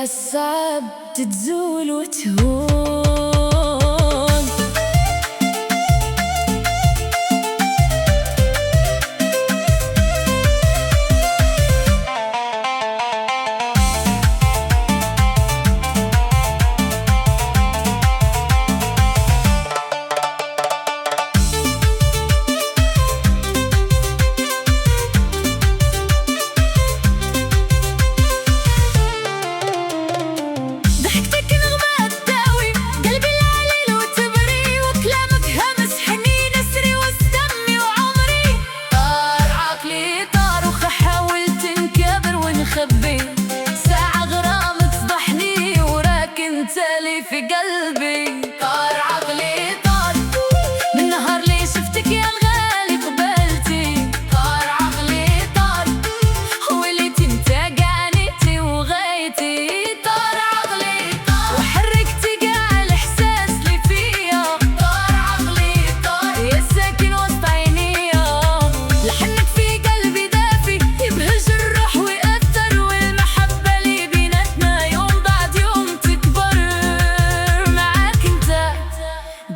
قاع الصعب تتزول وتهون. ساعة غرام تصبحني وراك انت لي في قلبي. طار عقلي طار من نهار لي شفتك يا الغالي قبلتي. طار عقلي طار وليتي انت قانيتي وغايتي. طار عقلي طار وحركتي قاع الاحساس اللي فيا. طار عقلي طار يا ساكن وسط عينيا. لحنك في قلبي دافي يبهج الروح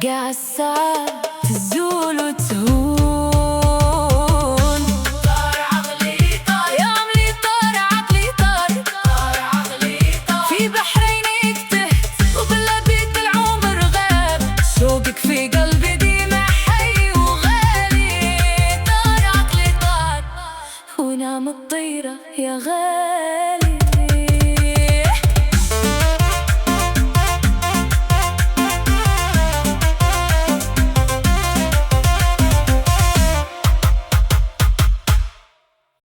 قاع الصعب تزول وتهون. طار عقلي طار يا عملي طار عقلي طار. طار عقلي طار في بحرينك تهت وبلا بيك العمر غاب. شوقك في قلبي ديما حي وغالي. طار عقلي طار ونام الطيرة يا غالي.